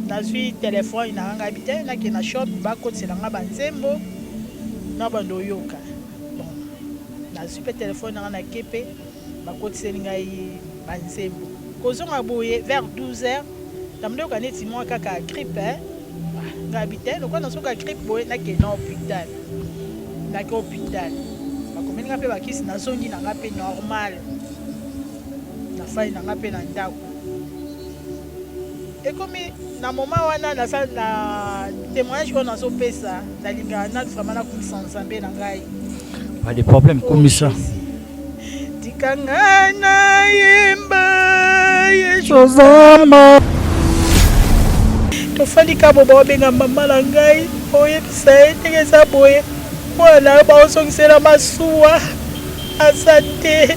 nazwi téléphone na nga habité na ke na shop ba kotsela nga banzembo na bando yoka. Bon, nazwi pe téléphone na na kepe ba kotseli ngai banzembo. Kozonga boye vers 12h. Tamdo kaneti moi kaka grippe nga habité donc na soka grippe boye na ke na hôpital. Na ke hôpital. Ba komeli nga pe ba kisi na zongi na nga pe normal. Na fai na nga pe na ndako. Et comme na moment wana na témoignage qu'on a sopé ça na linga na vraiment na kusanzambe na ngai pas de problème comme ça tikanga na yemba yeshozama to falika bobo benga mama na ngai oye sai tegeza boye wana ba osongisela masuwa asante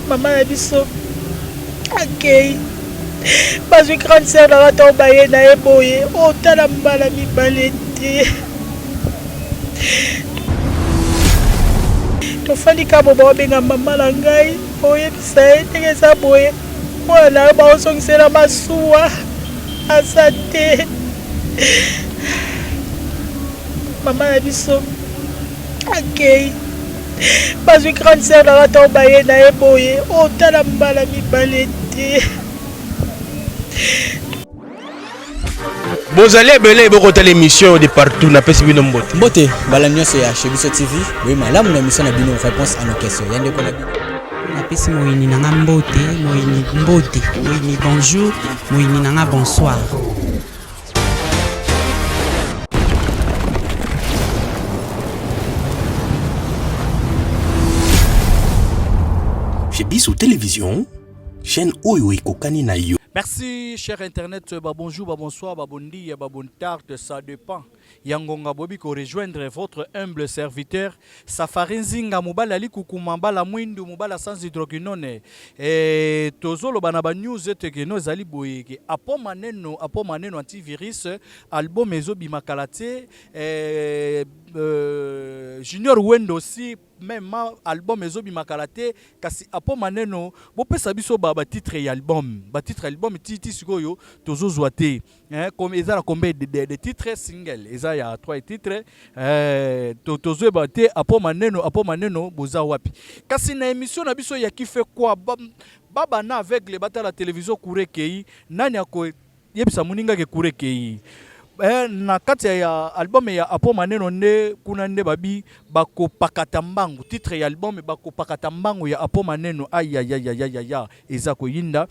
mama na biso. Ok. Parce que grande sœur na rata baye na eboye o tala mbala mibalete. To fali ka bobo benga mama na ngai oye sai tegeza boye wana ba osongisela masuwa asante mama na biso. Ok. Parce que grande sœur na rata baye na eboye o tala mbala mibalete. Vous allez belé beaucoup de l'émission de partout na pesi bino mbote. Mbote balanyo c'est chez Biso TV. Oui malamu na émission na bino réponse à nos questions. Yande ko na bino. Na pesi moyini na mbote, moyini mbote, moyini bonjour, moyini na bonsoir. Chez Biso Télévision, chaîne Oyo Kokani na yo. Merci, cher Internet. Bonjour, bonsoir, bondi, bon tard, ça dépend. Yangonga Bobi ko rejoindre votre humble serviteur. Safarinzinga mobala li kukumamba la mwindu mobala sans hydroquinone. Et tozolo banaba news eteke no zali boyeke. Apo maneno antivirus album ezo bimakalate Junior Wendo aussi même album ezo bimakalate kasi apo maneno bo pesa biso ba titre ya album titi sikoyo tozo zoate comme ezala combien de titres single eza ya 3 titres tozo bate apo maneno boza wapi kasi na émission na biso ya kife kwa baba na aveugle bata la télévision kurekei nani ako yebisa muninga ke kurekei na kati ya album ya apo maneno nde kuna nde babi bako pakata mbangu titre ya album bako pakata mbangu ya apo maneno ya eza ko yinda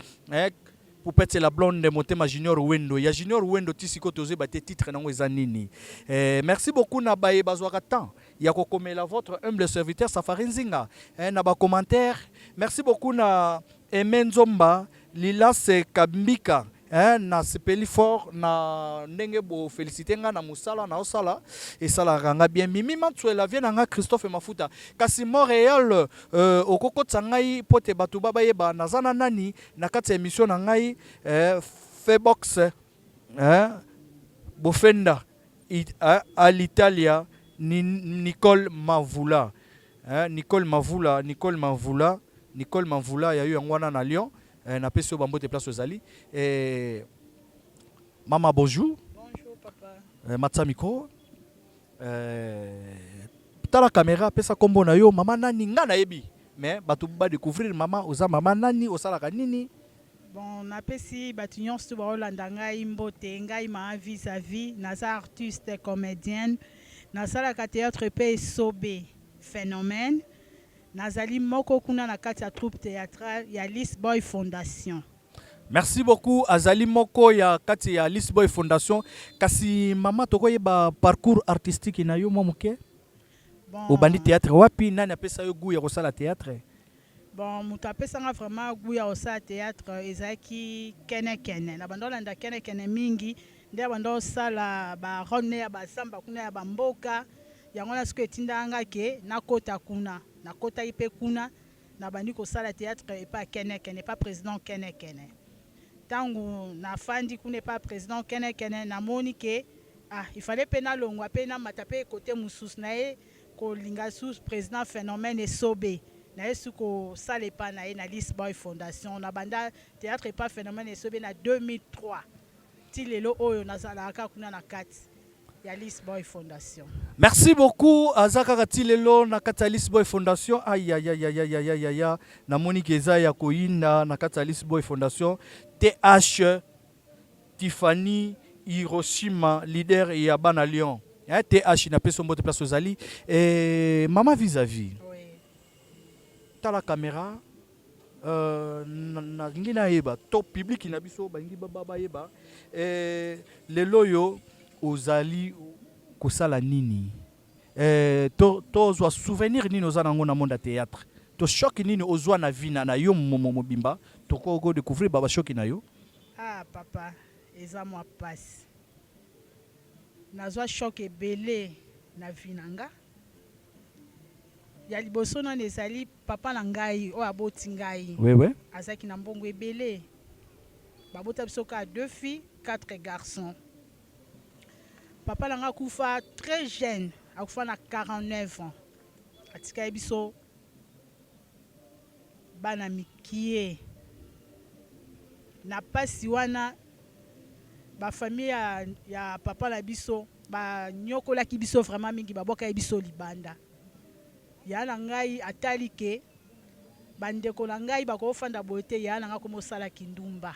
pour péter la blonde motema Junior Wendo ya Junior Wendo tisiko toze bate titre nango eza nini. Merci beaucoup na baye bazwaka temps ya kokomela votre humble serviteur Safarinzinga na ba commentaire. Merci beaucoup na Emenzomba Lilas Kambika na sepeli fort na ndenge bo féliciter nga na musala na osala et sala ranga bien mimi mantsuela vient nga Christophe Mafuta kasi Montréal okoko tsangai pote batu baba yeba nazana nani na kati émission na ngai Febox Bofenda à l'Italia Nicole Mavula Nicole Mavula ya eu ngwana na Lyon na peso bambote place aux ali maman bonjour. Bonjour papa. Matsa micro tala caméra pesa kombo na yo mama nani nga na yebi mais batu ba découvrir mama oza mama nani osala kanini. Bon na pesi batunyon stu ba olanda ngai mbote ngai ma vis-à-vis naza artiste comédienne nasala ka théâtre pe sobe phénomène. Nazali moko kuna na kati ya troupe théâtrale ya List Boy Fondation. Merci beaucoup Azali moko ya kati ya List Boy Fondation kasi mama tokoye ba parcours artistique na yo momuke. Bon obandi théâtre wapi nani apesa yo goût ya kosala théâtre? Bon mutu apesanga vraiment goût ya kosala théâtre ezaki kene na bando landa kene mingi nde bando sala ba ronne ya basamba kuna ya bamboka yango na siko etindanga ke nakota kuna nakota ipe kuna na bandi kosala théâtre et pas kene pas président kene tangu na fandi kuna pas président kene na moni ke il fallait pena longwa pena matape côté musus na e ko linga sous président phénomène et sobe na yesu kosala epa na ye na Lys Boy Fondation na banda théâtre epa phénomène esobe na 2003 ti lelo oyo nazalaka kuna na kati ya Lys Boy Fondation. Merci beaucoup Azaka Katilelo na kati ya Lys Boy Fondation. Aïe aïe aïe aïe aïe aïe aïe aïe na moni keza ya koyinda na kati ya Lys Boy Fondation. TH Tiffany Hiroshima leader ya bana Lyon. TH na peso mbote place ozali mama vis-à-vis. Oui. Tala caméra na ngina yeba top public na biso bangi baba yeba lelo yo ozali kosala nini to zwa souvenir nini oza nango na monde ya théâtre to choc nini ozwa na vie na yo mobimba to ko découvrir baba choc na yo. Ah papa eza mwa pasi nazwa choc ebele na vie nanga ya liboso nani ezali papa na ngai oyo aboti ngai ouais. azaki na mbongo ebele babota biso ka 2 filles 4 garçons. Papa nanga akufa très jeune akufa na 49 ans atika biso bana mikie na pasi wana bafamille ya papa na biso banyokolaki biso vraiment mingi baboka biso libanda ya na ngai atali ke bandeko na ngai bakofanda boye te ya na nga komosala kindumba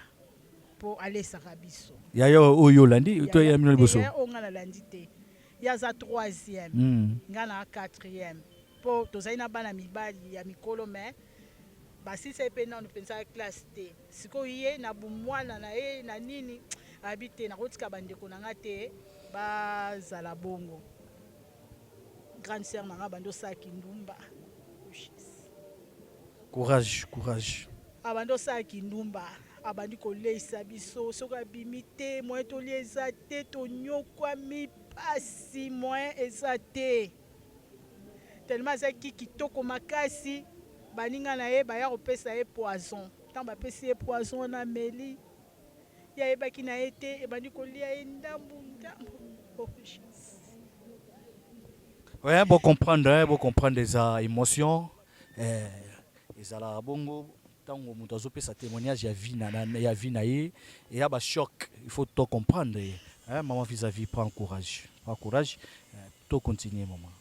po alesaka biso ya yo oyo landi to ya mino liboso ya onga na landi te ya za 3e nga na 4e po tozali na bana mibali ya mikolo me basisa epe nano mpenza classe te sikoyo ye na bumwana na ye na nini abi te nakotika bandeko na nga te bazala bongo. Grande sœur nanga bando saki ndumba courage abando saki ndumba abandi koleisa biso soki abimi te moyen tolia eza te tonyokwami pasi moyen eza te tellement azalaki kitoko makasi baninga na ye baya kopesa ye poison ntango bapesi ye poison wana ameli ye ayebaki na ye te ebandi kolia ye ndambu ouais, bon comprendre des émotions ezala bongo tango moto azopesa témoignage ya vie na ye et ya ba choc il faut tout comprendre maman vis-à-vis prends courage to continuer maman.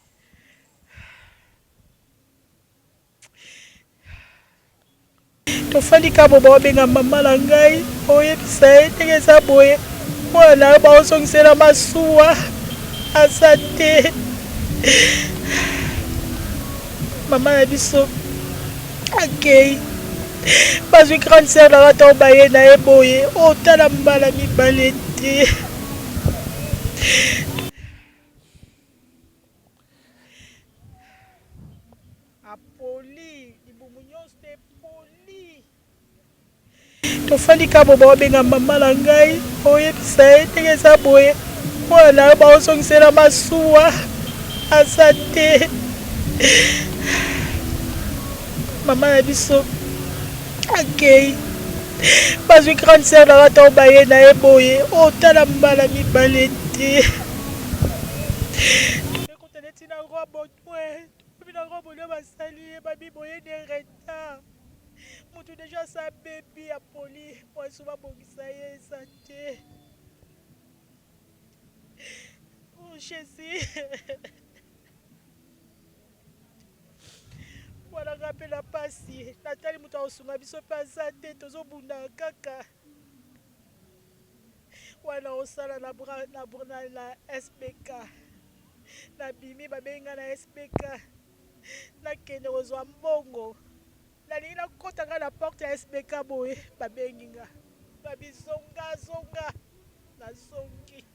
tofandi ka boba obenga mama na ngai oyebisa ye ndenge eza boye mwana yo baozongisela masuwa aza te mama na biso akei bazwi grande sœur nanga ntango baye na ye boye otala mbala mibale te apoli libumu nyonso te poli tofandi ka boba obenga mama na ngai oyebisa ye ndenge eza boye mwana yo baozongisela masuwa aza te mama na biso akei bazwi grande sœur nanga ntango baye na ye boye otala mbala mibale te ekotele ntina robotwe tobina robole basali ye babi boye de retard motu deja sa bebi ya poli mwaso babongisa ye eza te jésus wananga mpe na pasi natali moto akosunga biso mpe aza te tozobunda kaka wana osala na spk nabimi babenga na spk nakende kozwa mbongo nalingi nakotanga na porte ya spk boye babengi nga babizongazonga nazongi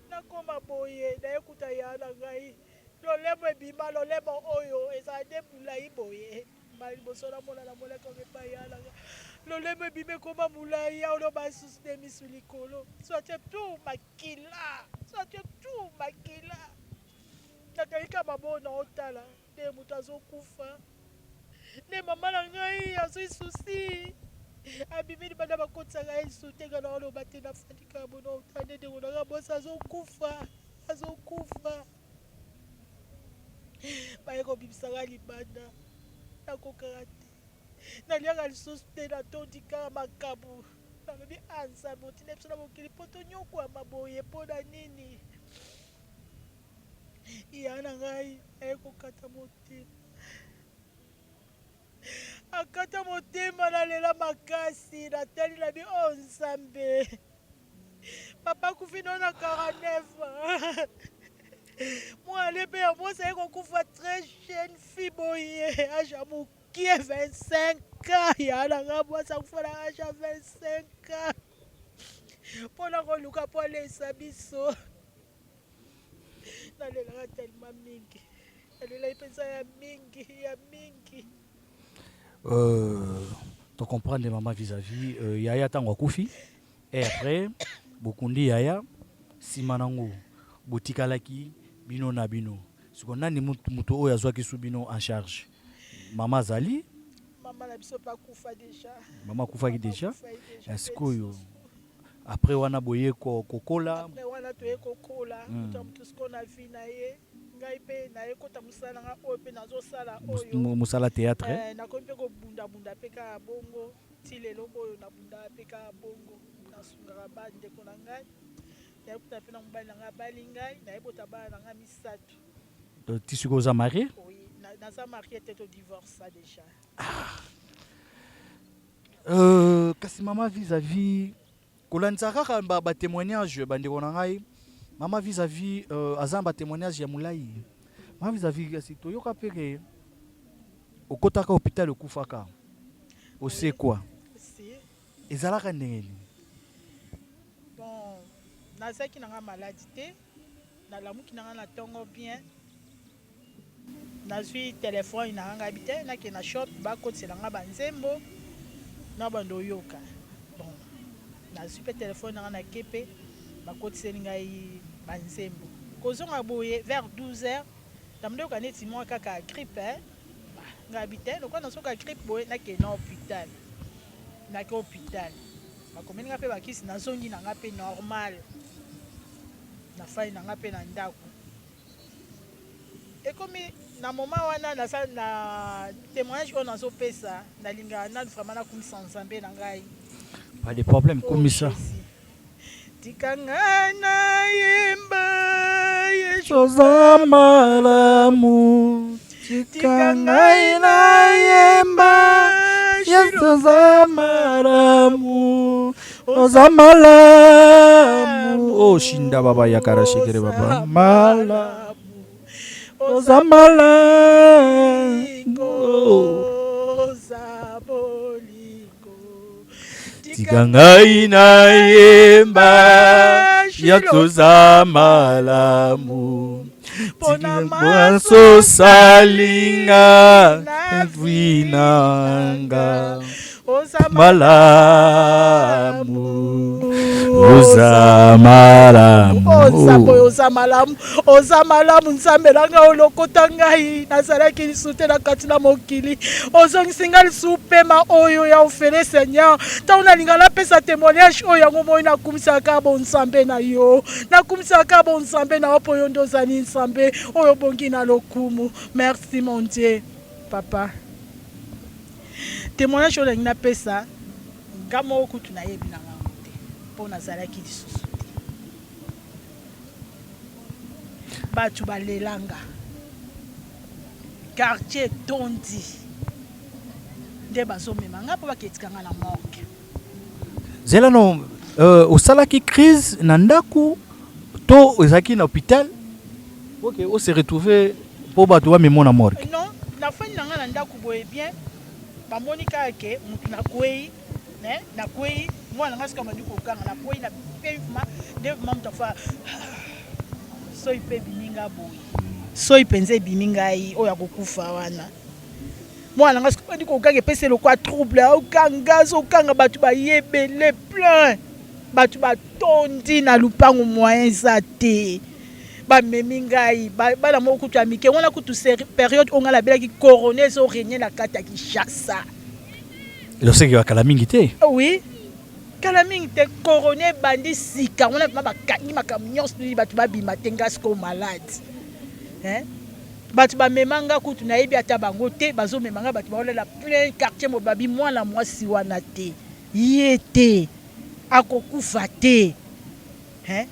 nakoma boye nayekuta ya na ngai lolemo ebima lolemo oyo ezala nde molai boye liboso namona na moleka epai yalanga lolemo ebima ekoma molai yaolo basusu nde misu likolo sotie tu makila natalika mabona otala nde moto azokufa nde mama na ngai azwi susi abimi libanda bakotisaka ye sutenga na oloba te nafandika bona otala nde ndengo nanga bosi azokufa bayeko bibisaka libanda nakokaka te naliaka lisusu te natondikaka makabu nalobi anzambe otina biso na mokili mpo tonyokwama boye mpo na nini ya na ngai ayekokata motema akata motema nalela makasi natali nabi o nzambe papa kufi no na 49 mwale mpe ya mwasi ayekokufa très jeune fille boye aja mokie 25 ans ya nanga mwasi akufa na aja 25 ans mpona koluka mpo alesa biso nalelaka telema mingi nalela mpenza ya mingi to comprendre maman vis-à-vis yaya tango akufi et après bokundi yaya nsima nango botikalaki bino na bino siko nani mutu oyo azwaki su bino en charge mama azali mama na biso pakufa déjà mama akufaki déjà sikoyo après wana boye kokola après wana toye kokola mutu siko na vi na ye ngai mpe naye kota mosala nga oyo mpe nazosala oyo mosala théâtre nakomi mpe kobundabunda mpe kaka bongo ti lelo oyo nabundaka mpe kaka bongo nasungaka bandeko na ngai nayebota mpe na mobali na ngai abali ngai nayebota bana na ngai misato ti siko oza marie naza marie te todivorça déjà kasi mama vis-à-vis kolandisa kaka batémoignage bandeko na ngai mama vis-à-vis aza batémoignage ya molai mama vis-à-vis kasi toyoka peke okotaka hôpital okufaka ose quoi ezalaka ndenge nini bon nazaki nanga maladi te nalamuki nanga na ntongo bien nazwi telefone nanga ngai bi te nake na shop bakotisela nga banzembo na bando oyoka bon nazwi mpe telefone nanga na kepe bakotiseli ngai banzembo kozonga boye vers 12h namondoyoka neti mwa kaka grippe ngai bi te lokola nasoka grippe boye nake na hôpital nake hôpital bakomeli nga mpe bakisi nazongi nanga mpe normal nafai nanga mpe na ndako ekomi na moma wana nasala na témoignage oyo nazopesa nalingaka nanu vraiment nakumisa nzambe na ngai pas de problème comme ça tika ngai nayemba yesoza malamu tika ngai nayemba yesoza malamu oza malamu oh shinda baba yakara shekere baba malamu oza malamu oza bolingo tika ngai nayemba yesoza malamu mpona sosalinga vinanga malamu oza malamu oza malamu nzambe nanga olokota ngai nazalaki lisu te na kati na mokili ozongisi ngai lisu pema oyo ya ofele seigneur ntango nalinga napesa témoignage oyo yango moi nakumisaka bonzambe na yo nakumisaka bonzambe na yo mpo yo nde ozali nzambe oyo bongi na lokumu merci mon dieu papa témoignage oyo nalingi napesa nga moko kutu nayebi na ngango te mpo nazalaki lisusu te bato balelanga quartier tondi nde bazomema nga mpo baketikanga na morgue zelano osalaki crise na ndako to ezalaki na hôpital ok ose retrouve mpo bato bamemona morgue non nafani na nga na ndako boye bien bamoni kaka ke motu nakwei nakwei mwana nga sika mandi kokanga nakwei na pevema nde vema moto afa soi mpe biminga boye soi mpenza ebimi ngai oyo akokufa wana mwana nga sika mandi kokanga epesa lokwa trouble okanga azokanga bato bayebele plein bato batondi na lupango moyen eza te bamemi ngai bana moko kutu ya mike wana kutu période oyo nga nabelaki corona ezoregne na kati ya Kinshasa eloseki bakala mingi te oui kala mingi te corona ebandi sika wana vima bakangi makambo nyonso bato babima te nga siko malade Batu ba memanga kutu na yebi ata bango te bazo memanga batu ba la plein quartier mobabi mwana mwasi wana te yete akokufa te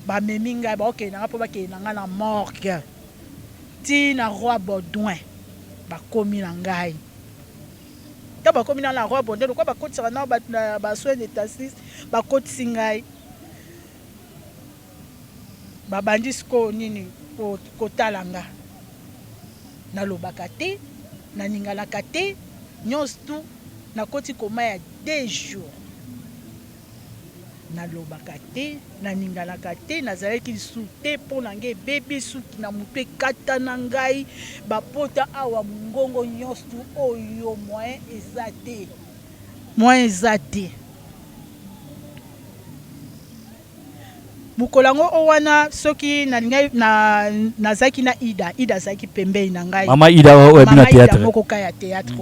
ba meminga ba okay na po ba ke na na morgue ti na roi Baudouin ba komi na ngai ta ba komi na la roi Baudouin ko ba kotisa na ba soin d'état civil ba kotisi ngai ba bandisko nini ko talanga na lobaka te na ningalaka te nyonso tu na koti koma ya 2 jours na lobaka te na ningalaka te nazalaki lisu te mpo na ngai ebebi suki na motu ekata na ngai bapota awa mongongo nyonso tu oyo moyen eza te mukolango owana soki nazaki na Ida zaki pembei na ngai Mama Ida na théâtre moko kaya théâtre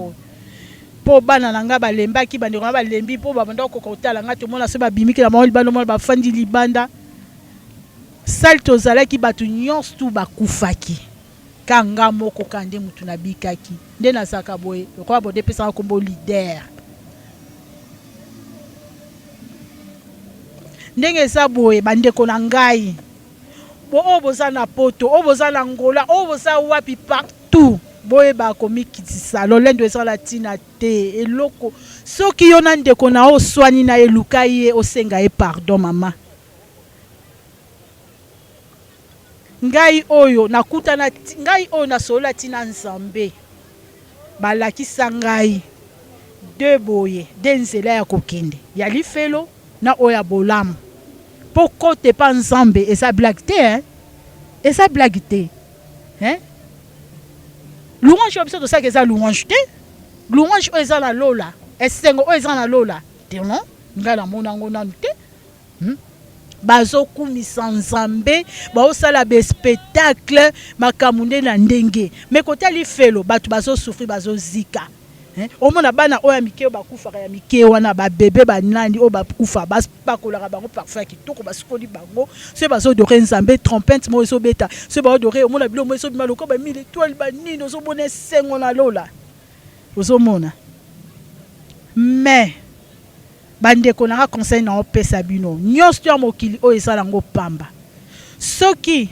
po bana nanga balembaki bandeko balembi po babanda ko kotala nga to mona se babimiki na moli bano mona bafandi libanda salto zalaki batu nyonso tu bakufaki kanga moko kande mutu na bikaki nde nazaka boye ko bo depesa kombo leader ndenge eza boye bandeko na ngai bo oboza na poto oboza na ngola oboza wapi partout boye ba komikitisa lolendo eza la tina te eloko soki yo na ndeko na oswani na eluka ye osenga ye pardon mama ngai oyo nakutana ngai oyo nasola tina Nzambe balakisa ngai de boye de nzela ya kokende ya lifelo na oya bolamu poko te pa Nzambe eza blague te eza blague te louange oyo biso tosaka eza louange te louange oyo eza na lola esengo oyo eza na lola te non ngai namona yango nanu te bazokumisa Nzambe baosala bespectacle makambo nde na ndenge me kota lifelo bato bazosufri bazozika omona bana oya mike bakufaka ya mike wana babebe banandi oyo bakufa bapakolaka bango parfum ya kitoko basikoli bango so bazodore Nzambe trompette mo ezobeta so baodore omona bilo mo ezobima loko ba 1000 étoiles banini ozomona esengo na lola ozomona mais bandeko nanga conseil na opesa bino nyonso ya mokili oyo ezala yango pamba soki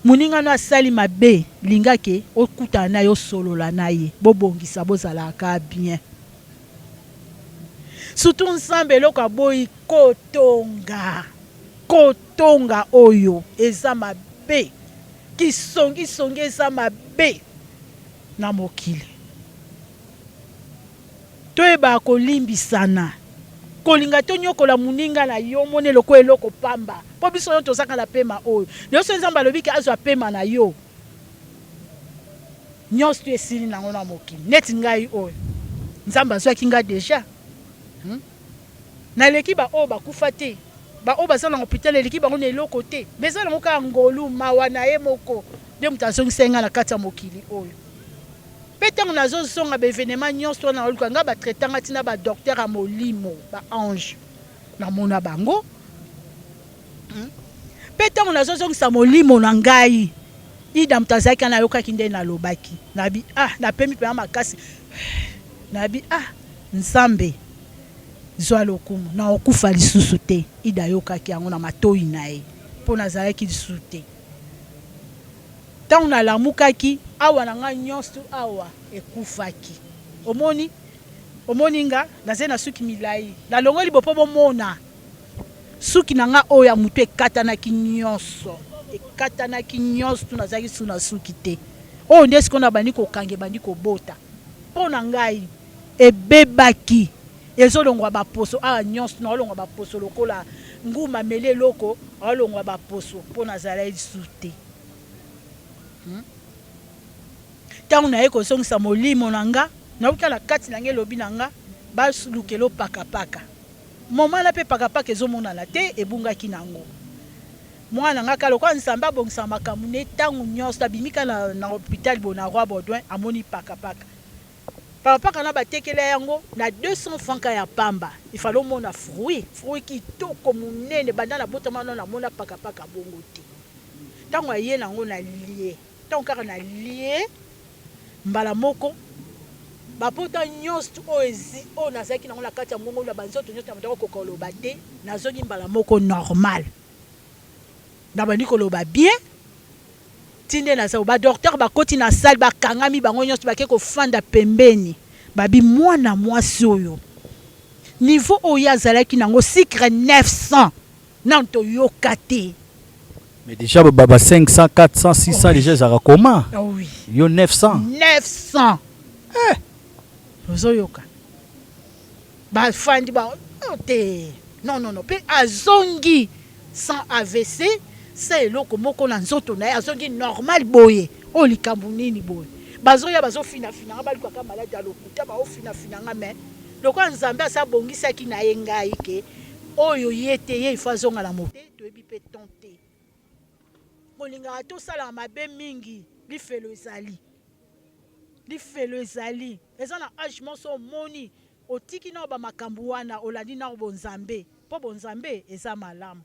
muninga no asali mabe lingake okutana na yo solola na ye bobongisa bozalaka bien surtout Nzambe eloko aboyi kotonga oyo eza mabe kisongi eza mabe na mokili toyeba kolimbisana kolinga to nyokola muninga na yo mone loko eloko pamba po biso yo tozaka na pema oyo nyonso Nzambe alobi ke azwa pema na yo nyonso tu esili nango na mokili neti ngai oyo Nzambe azwaki nga deja naleki baoyo bakufa te baoyo baza na hôpital eleki bango na eloko te beza nango kaka ngolu mawa na ye moko nde moto azongisa nga na kati ya mokili oyo mpe ntango nazozonga baevenema nyonso wana oluka nga batretanga ntina badokter ya molimo baange namona bango mpe ntango nazozongisa molimo na ngai Ida moto azalaki nayokaki nde nalobaki nabi napemi mpenza makasi nabi Nzambe zwa lokumu na okufa lisusu te Ida ayokaki yango na matoyi na ye mpo nazalaki lisusu te ntango nalamukaki awa na nga nyonso awa ekufaki omoni nga naze na suki milai nalongoli bopo bomona suki na nga oyo ya mutu ekatanaki nyonso tu nazalaki su na suki te oyo nde sikoyo na bandi kokange bandi kobota mpo na ngai ebebaki ezolongwa baposo awa nyonso naolongwa baposo lokola nguma mele eloko aolongwa baposo mpo nazalaki lisu te ntango naye kozongisa molimo na nga nautala kati na ngai elobi na nga balukelo pakapaka momala mpe pakapaka ezomonana te ebungaki nango mwana nga kala lokola Nzambe abongisa makambo ne ntango nyonso abimika na hôpital bo na roi Baudouin amoni pakapaka na batekela yango na 200 francs ya pamba ifalo mona fruit kitoko munene banda na botama na mona pakapaka bongo te ntango aye nango na lie ntango kaka na lie mbala moko bapota nyonso oyo nazalaki nango na kati ya ngongo na banzoto nyonso na bandako kokoloba te nazongi mbala moko normal na bandi koloba bien tinde naza badocteur bakoti na sale bakangami bango nyonso bake kofanda pembeni babi mwana mwasi oyo niveau oyo azalaki nango sikre 900 na toyoka te. Mais déjà, baba 500, 400, 600, déjà, ça va comment? Oui. Yo 900. 900. Ozoyoka. Ba fandi ba te. Non. Pe azongi sans AVC, c'est eloko moko na nzoto na azongi normal boye. O likambu nini boye. Bazoya bazofina bali kwa malade ya lokuta ba ofina nga mais. Loko nzambe asa bongisa ki na yengai ke oyo yete ye ifazonga la mote to ebi pe tenter. Molinga to sala mabe mingi lifelo ezali eza na age moso moni otiki na ba makambu wana olandi na bonzambe po bonzambe eza malamu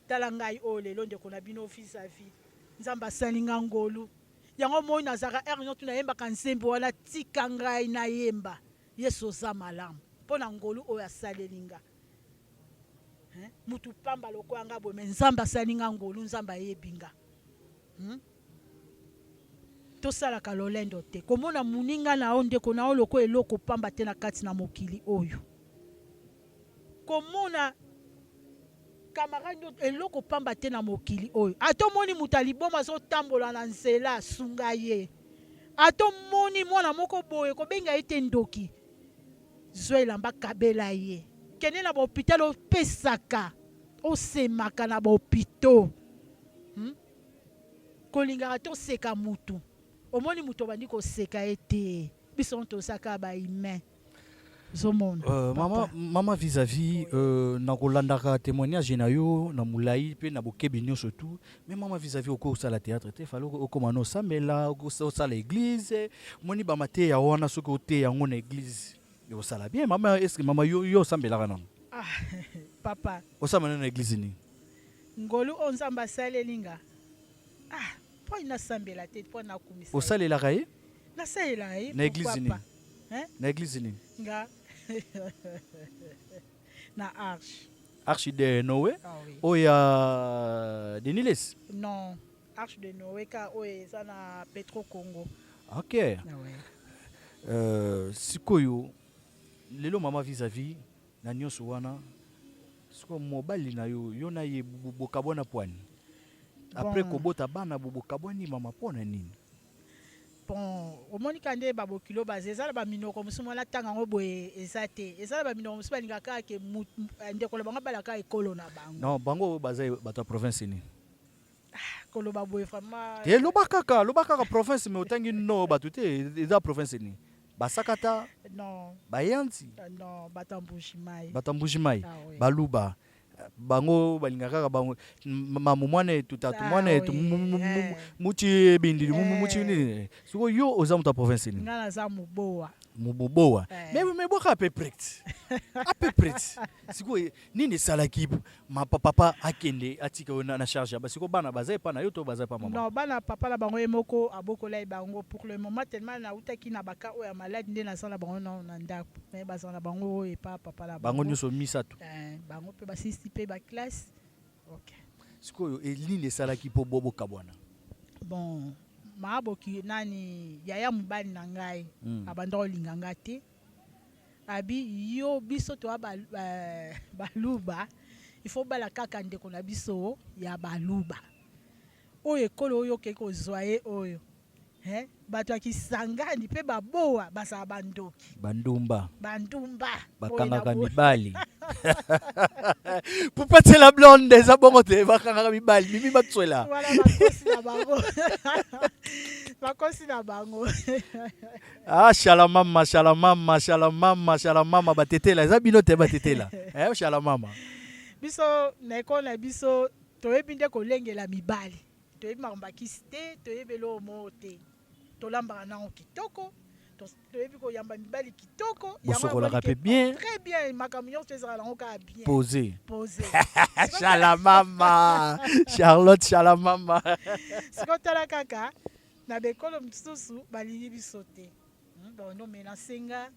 tala ngai o lelo ndeko na bino office avi nzamba salinga ngolu yango moi nazaka nyoto na yemba kansembo wana tika ngai na yemba yeso za malamu po na ngolu oyo asalelinga mutu pamba loko anga bo me nzamba salinga ngolu nzamba yebinga to sala kalolendo te komona muninga na onde kona oloko eloko pamba te na kati na mokili oyo komona camarade eloko pamba te na mokili oyo ato moni mutaliboma zo tambola na nzela sunga ye ato moni mwana moko boye ko benga ite ndoki zoela mbakabela ye kene na hôpital o pesaka o semaka na hôpital kolinga to seka mutu omoni mutu bandi ko seka ete biso to saka ba humain maman vis-à-vis na kolandaka témoignage na yo na mulai pe na bokebi nyonso surtout mais maman vis-à-vis au sala théâtre te falo okoma no samela au sala église moni ba mate ya wana soko te yango na église yo sala bien maman est-ce que maman yo sambela non papa o samela na église ni ngolu onzamba salelinga po ina sambela te po na kumisa o salela kaye na salela na église ni na église ni nga na Arche de Noé. Oui. Oya de Niles. Non, Arche de Noé ka oye ça na Petro Congo. OK. Sikoyo lelo mama vis-à-vis na nyonso wana siko mobali na yo na ye bokabona poani. Après kobota bana bokaboni mama pona nini? Bon, au monika nde babokilo bazeza ba minoko musuma la tanga ngo boye ezate ezala ba minoko musuma lingaka ke ndeko la banga balaka ekolo na bango. Non, bango bazai bata province ni. Kolo ba boye fama. Te lobaka province me otangi no batute eza province ni. Basakata. Non. Bayanti. Non, Batambushimai. Oui. Baluba. Bango balingaka bango mamu mwane tutatu mwane muchi bindi muchi nini siko yo ozamu ta province ni ngana za muboa mais boka à peu près siko nini salaki ma papa akende atika na charge ba siko bana bazai pa na yo to bazai pa mama non bana papa la bango emoko abokola bango pour le moment tellement na utaki na baka o ya malade nde na sala bango na ndako mais bazana bango e pa papa la bango nyoso misatu bango pe ba pe ba classe. OK. Siko nini salaki po bobo kabwana. Bon, maaboki nani yaya mubali na ngai abando linganga te. Abi yo biso to baluba. Il faut bala kaka ndeko na biso ya baluba. Oyo ekolo oyo keko zoye oyo. Bato akisangani pe baboa basa bandoki. Bandumba. Bakanga mibali. Pour pas la blonde des abongote bakanga mibali mimi batswela. Voilà bakosi na bango. Shalamama batetela zabinote batetela. Shalamama. Biso na biso toyebi nde kolengela mibali. Toyebi makambakiste toyebi lo mote. Tolamba na kitoko. Toyebi ko yamba mibali kitoko yango bien très bien makamyo tezala ngo ka bien posé Shalamama Charlotte Shalamama siko tala kaka na bekolo mosusu balingi biso te bondo mena senga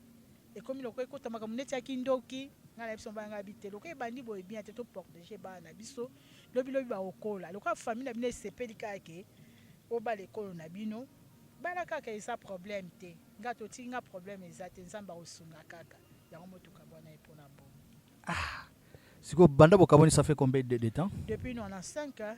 ekomi loko ekotamaka moneti ya kindoki nga na biso mbanga bite loko ebandi boye bien te to protéger bana biso lobi baokola loko famille na bino esepeli kake obala ekolo na bino bala kaka eza problème te nga totinga problème eza te nzambe akosunga kaka yango motuka bwana epona bon. Siko banda bokaboni ça fait combien de temps? Depuis 95 ans.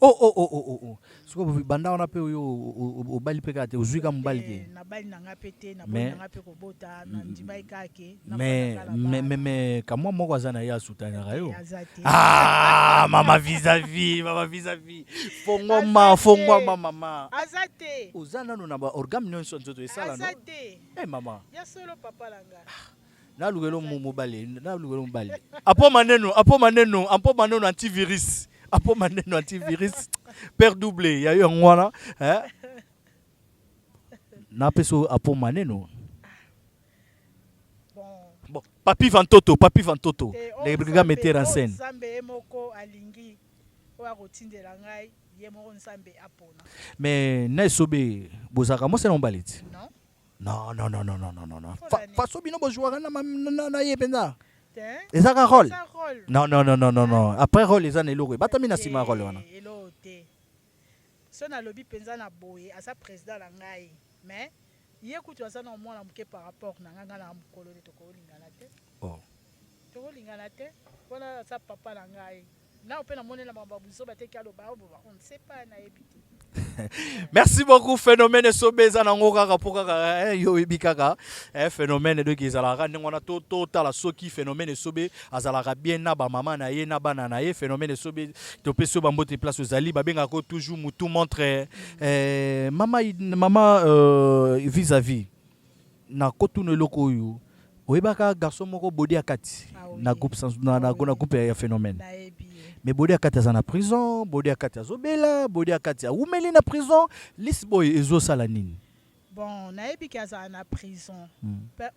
Oh. Siko banda on appelle au bali pekate uzuika mbali ke. Na bali na ngapete na bali na ngape ko bota na ndimai kake. Mais kamwa moko azana ya sutana rayo. Mama vis-à-vis. Fongwa mama. Azate. Ozana no na ba organe nyonso nzoto esala no. Azate. Mama. Ya solo papa langa. Na lugelo mobile apo maneno antivirus père doublé ya yo ngwana na peso apo maneno bon papi vantoto les gars metteur en scène Nzambe moko alingi wa kotindela ngai ye moko Nzambe apona mais na sobe bozaka mo se no baliti non. Façon bino joueur na yebenda. Ezaka rôle. Non. Après rôle les années lourd. Batamina sima rôle wana. Elote. Sona lobi penza na boye asa président la ngai. Mais ye kutu asa na mwana muke par rapport na nganga na mukolo de toko lingana te. Oh. Toko lingana te. Wana asa papa la ngai. Na opena monela mababuzo bateki alo ba on ne sait pas na ebiti. Merci beaucoup phénomène sobeza nango kaka pokaka yo ebikaka phénomène de kizalaka ngona to tala soki phénomène sobe azalaka bien na ba mama na ye na bana na ye phénomène sobe to peso ba mbote place ozali babenga ko toujours mutu montre mama vis-à-vis na kotuna loko yo oyebaka garçon moko body akati na groupe na groupe ya phénomène. Mais body akati za na prison, body akati azobela, body akati a umeli na prison, lisboy ezo sala nini? Bon, na ebi ki aza na prison.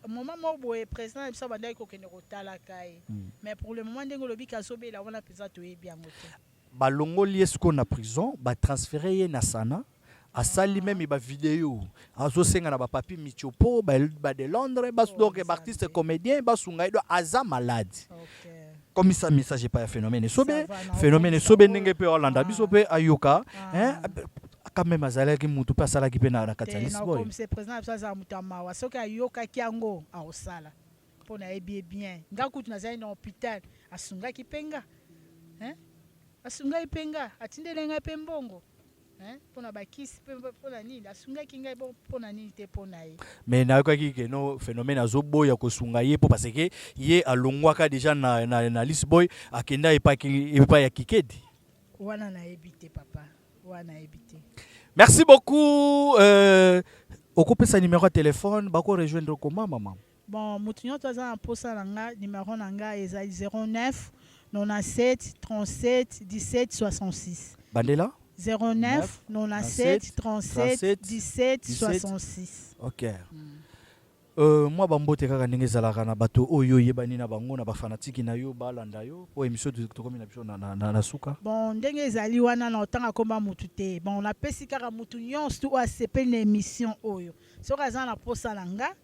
Moment mo boye président biso banda ko kende ko tala kai. Mais pour le moment ndengo lobi ka azobela wana peza to ebi yango te. Balongo liesko na prison, ba transférer ye na sana. Asali même ba vidéo azo senga na ba papi michopo ba de Londres ba donc artiste comédien ba sunga do aza malade. OK. Comme ça message pas phénomène sobe ndenge pe Hollanda biso pe ayoka quand même azala ki mutu pa sala ki pe na katalis boy. Comme c'est président ça za mutama wa soka ayoka kiango a osala. Pona ebi bien. Ngakutu na za na hôpital asunga kipenga. Asunga ipenga atindele nga pe mbongo. Pona bakisi pona nini asunga kinga pona nini te pona ye mais na kwa ki no phénomène azoboya ko sunga ye po parce que ye alongwaka déjà na Lisboy akenda epa ya kikedi wana na ebité papa wana ebité. Merci beaucoup okopesa numéro de téléphone bako rejoindre comment maman? Bon mutunyo toza na posa nanga numéro nanga eza 09 97 37 17 66 bandela 09 97 37 17 66. OK. Moi bambote kaka ndenge ezalaka na bato oyo yebani na bango na ba fanatiki na yo balanda yo po émission to komi na biso na suka. Bon ndenge ezali wana na otanga komba mutu te. Bon na pesi kaka mutu nyonso to asepeli na émission oyo. Soka za na posa langa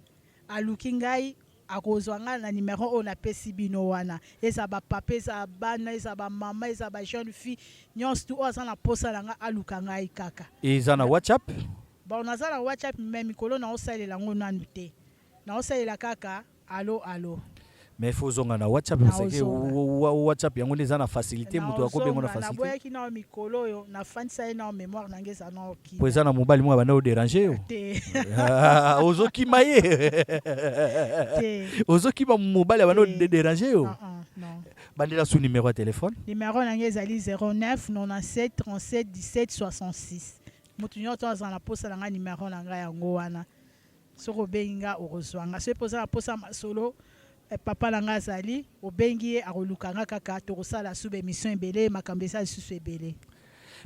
aluki ngai akozwa nga na numéro o na pesi bino wana eza ba papa eza bana eza ba mama eza ba jeune fille nyonso oza na posa langa aluka ngai kaka eza na WhatsApp. Bon naza na WhatsApp mais mikolo na osalela ngo nanu te na osalela kaka allo mais faut zonga na WhatsApp parce que WhatsApp yango eza na facilité mutu akobengo na facilité. Na boya ki na mikolo yo na fanisa na mémoire na ngeza na oki. Poza na mobile mo bana o déranger yo. Ozoki maye. Ozoki ba mobile bana o déranger yo. Non. Bandela sous numéro de téléphone. Numéro na ngeza 09 97 37 17 66. Mutu nyoto za na posa na numéro na nga yango wana. Soko benga orozwanga. Se posa na posa masolo papa langa azali obengi akolukanga kaka tokosala sube émission ebele makambesa lisusu ebele.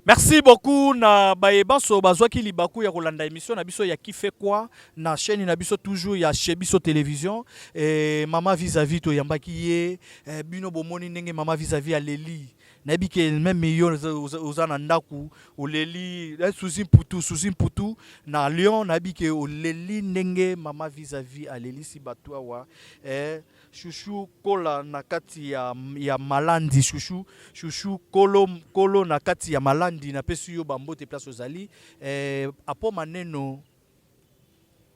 Merci beaucoup na bayebanso bazwaki libaku ya kolanda émission na biso ya kife kwa na chaîne na biso toujours ya chez biso télévision et mama vis-à-vis to yambaki ye bino bomoni ndenge mama vis-à-vis aleli nayebi ke même yo oza na ndaku oleli susi mputu na Lyon nayebi ke oleli ndenge mama vis-à-vis alelisi bato awa chouchou kola na kati ya malandi chouchou kolo na kati ya malandi na pesi yo bambote place ozali apo maneno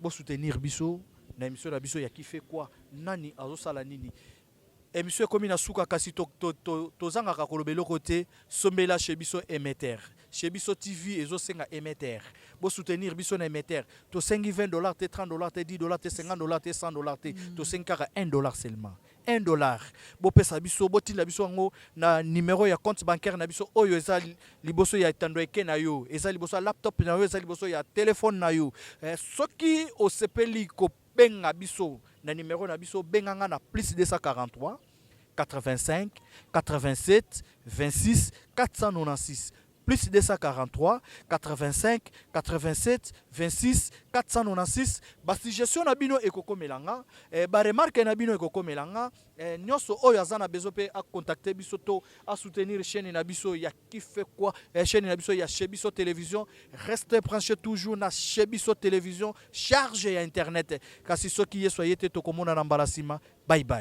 bo soutenir biso na émission na biso ya kife quoi nani azosala nini émission comme na suka kasi tozangaka kolobelo côté sombela chez biso émetteur chez biso TV ezosenga émetteur bo soutenir biso na émetteur to sengi $20 te $30 te $10 te $50 te $100 te to senkaka $1 seulement $1 bo pesa biso bo tinda biso ngo na numéro ya compte bancaire na biso oyo eza liboso ya tando eke na yo eza liboso ya laptop na yo eza liboso ya téléphone na yo soki osepeli ko benga biso na numéro na biso benganga na plus 243 85 87 26 496 plus 243 85 87 26 496 basi gestion na bino ekoko melanga ba remarque na bino ekoko melanga nyoso oyo azana bezo pe a contacter biso to a soutenir chaîne na biso ya kife quoi chaîne na biso ya Shebiso télévision restez branchés toujours na Shebiso télévision charge ya internet kasi soki yeso yete to komona na mbalasima bye bye.